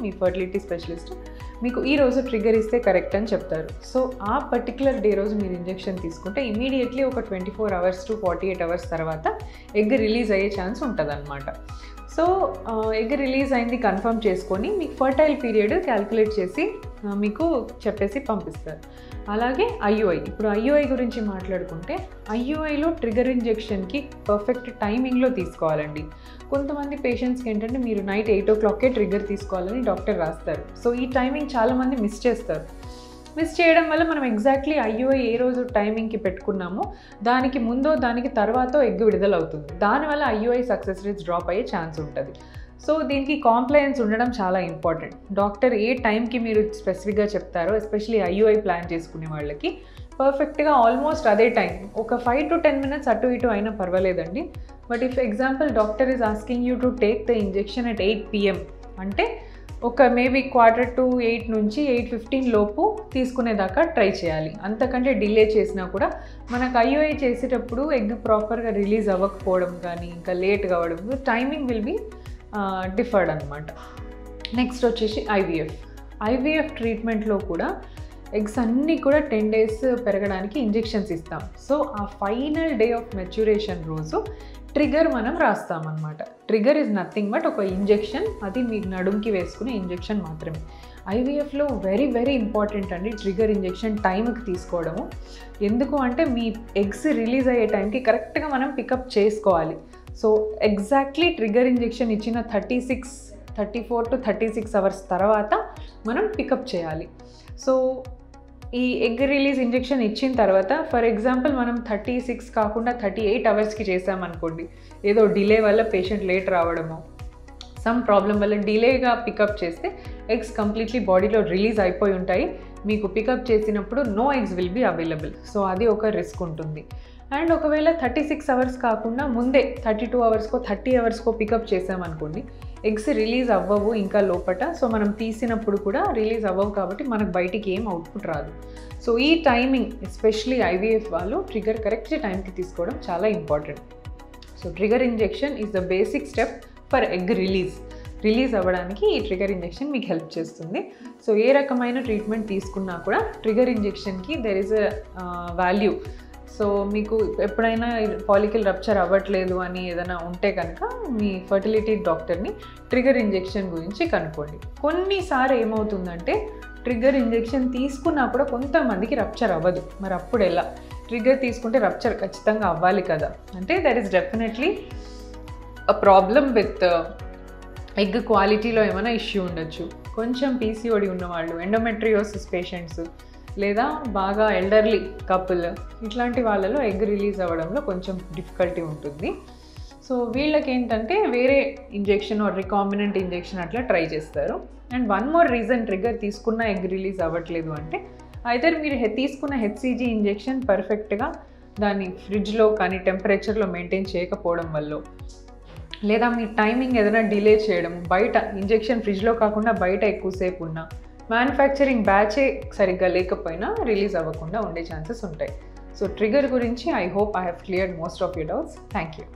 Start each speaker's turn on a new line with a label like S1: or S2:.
S1: మీ fertility specialist మీకు ఈ రోజు ట్రిగ్గర్ ఇస్తే కరెక్ట్ అని చెప్తారు. సో ఆ పర్టికులర్ డే రోజు మీరు ఇంజెక్షన్ తీసుకుంటే ఇమీడియట్లీ ఒక 24 hours to 48 hours తర్వాత ఎగ్ రిలీజ్ అయ్యే ఛాన్స్ ఉంటుంది అనమాట. సో ఎగ్ రిలీజ్ అయింది కన్ఫర్మ్ చేసుకొని మీకు ఫర్టైల్ పీరియడ్ క్యాల్కులేట్ చేసి మీకు చెప్పేసి పంపిస్తారు. అలాగే IUI, ఇప్పుడు IUI గురించి మాట్లాడుకుంటే IUIలో ట్రిగర్ ఇంజెక్షన్కి పర్ఫెక్ట్ టైమింగ్లో తీసుకోవాలండి. కొంతమంది పేషెంట్స్కి ఏంటంటే మీరు నైట్ 8 o'clockకే ట్రిగ్గర్ తీసుకోవాలని డాక్టర్ రాస్తారు. సో ఈ టైమింగ్ చాలామంది మిస్ చేస్తారు. మిస్ చేయడం వల్ల మనం ఎగ్జాక్ట్లీ IUI ఏ రోజు టైమింగ్కి పెట్టుకున్నామో దానికి ముందో దానికి తర్వాత ఎగ్ విడుదలవుతుంది. దానివల్ల IUI సక్సెస్ రేట్స్ డ్రాప్ అయ్యే ఛాన్స్ ఉంటుంది. సో దీనికి కాంప్లయన్స్ ఉండడం చాలా ఇంపార్టెంట్. డాక్టర్ ఏ టైంకి మీరు స్పెసిఫిక్గా చెప్తారో ఎస్పెషలీ IUI ప్లాన్ చేసుకునే వాళ్ళకి పర్ఫెక్ట్గా ఆల్మోస్ట్ అదే టైం, ఒక 5 to 10 minutes అటు ఇటు అయినా పర్వాలేదండి. But if example doctor is asking you to take the injection at 8 PM అంటే ఒక మేబీ 7:45 నుంచి 8:15 లోపు తీసుకునేదాకా ట్రై చేయాలి. అంతకంటే డిలే చేసినా కూడా మనకు IUI చేసేటప్పుడు ఎగ్ ప్రాపర్గా రిలీజ్ అవ్వకపోవడం కానీ ఇంకా లేట్ కావడం టైమింగ్ విల్ బి డిఫర్డ్ అనమాట. నెక్స్ట్ వచ్చేసి IVF ట్రీట్మెంట్లో కూడా ఎగ్స్ అన్నీ కూడా 10 days పెరగడానికి ఇంజెక్షన్స్ ఇస్తాం. సో ఆ ఫైనల్ డే ఆఫ్ మెచ్యూరేషన్ రోజు ట్రిగ్గర్ మనం రాస్తామన్నమాట. ట్రిగ్గర్ ఈజ్ నథింగ్ బట్ ఒక ఇంజెక్షన్, అది మీ నడుంకి వేసుకునే ఇంజెక్షన్ మాత్రమే. IVFలో వెరీ ఇంపార్టెంట్ అండి ట్రిగ్గర్ ఇంజెక్షన్ టైంకి తీసుకోవడము. ఎందుకు అంటే మీ ఎగ్స్ రిలీజ్ అయ్యే టైంకి కరెక్ట్గా మనం పికప్ చేసుకోవాలి. సో ఎగ్జాక్ట్లీ ట్రిగ్గర్ ఇంజెక్షన్ ఇచ్చిన 34 to 36 hours తర్వాత మనం పికప్ చేయాలి. సో ఈ ఎగ్ రిలీజ్ ఇంజెక్షన్ ఇచ్చిన తర్వాత ఫర్ ఎగ్జాంపుల్ మనం 36 కాకుండా 38 hours చేసామనుకోండి, ఏదో డిలే వల్ల పేషెంట్ లేట్ రావడము సమ్ ప్రాబ్లం వల్ల డిలేగా పికప్ చేస్తే ఎగ్స్ కంప్లీట్లీ బాడీలో రిలీజ్ అయిపోయి ఉంటాయి. మీకు పికప్ చేసినప్పుడు no eggs will be available. So అది ఒక రిస్క్ ఉంటుంది. అండ్ ఒకవేళ 36 hours కాకుండా ముందే 32 hours 30 hours పికప్ చేసామనుకోండి, ఎగ్స్ రిలీజ్ అవ్వవు ఇంకా లోపట. సో మనం తీసినప్పుడు కూడా రిలీజ్ అవ్వవు కాబట్టి మనకు బయటికి ఏం అవుట్పుట్ రాదు. సో ఈ టైమింగ్ ఎస్పెషలీ IVF వాళ్ళు ట్రిగ్గర్ కరెక్ట్ టైంకి తీసుకోవడం చాలా important. So trigger injection is the basic step for egg release అవ్వడానికి ఈ ట్రిగ్గర్ ఇంజెక్షన్ మీకు హెల్ప్ చేస్తుంది. సో ఏ రకమైన ట్రీట్మెంట్ తీసుకున్నా కూడా ట్రిగ్గర్ ఇంజెక్షన్కి there is a value. So మీకు ఎప్పుడైనా ఫాలికల్ రప్చర్ అవ్వట్లేదు అని ఏదైనా ఉంటే కనుక మీ ఫర్టిలిటీ డాక్టర్ని ట్రిగ్గర్ ఇంజెక్షన్ గురించి కనుక్కోండి. కొన్నిసార్లు ఏమవుతుందంటే ట్రిగ్గర్ ఇంజెక్షన్ తీసుకున్నా కూడా కొంతమందికి రప్చర్ అవ్వదు. మరి అప్పుడు ఎలా? ట్రిగ్గర్ తీసుకుంటే రప్చర్ ఖచ్చితంగా అవ్వాలి కదా అంటే there is definitely a problem with egg క్వాలిటీలో ఏమైనా ఇష్యూ ఉండొచ్చు. కొంచెం PCOD ఉన్నవాళ్ళు, ఎండోమెట్రియోసిస్ పేషెంట్స్ లేదా బాగా ఎల్డర్లీ కపుల్, ఇట్లాంటి వాళ్ళలో ఎగ్ రిలీజ్ అవ్వడంలో కొంచెం డిఫికల్టీ ఉంటుంది. సో వీళ్ళకి ఏంటంటే వేరే ఇంజెక్షన్ ఆర్ రికాంబినెంట్ ఇంజెక్షన్ అట్లా ట్రై చేస్తారు. And one more reason trigger తీసుకున్న ఎగ్ రిలీజ్ అవ్వట్లేదు అంటే ఐదర్ మీరు తీసుకున్న HCG ఇంజెక్షన్ పర్ఫెక్ట్గా దాన్ని ఫ్రిడ్జ్లో కానీ టెంపరేచర్లో మెయింటైన్ చేయకపోవడం వల్ల, లేదా మీ టైమింగ్ ఏదైనా డిలే చేయడం, బయట ఇంజెక్షన్ ఫ్రిడ్జ్లో కాకుండా బయట ఎక్కువసేపు ఉన్నా, మ్యానుఫ్యాక్చరింగ్ బ్యాచే సరిగ్గా లేకపోయినా రిలీజ్ అవ్వకుండా ఉండే ఛాన్సెస్ ఉంటాయి. సో ట్రిగ్గర్ గురించి I hope I have cleared most of your doubts. Thank you.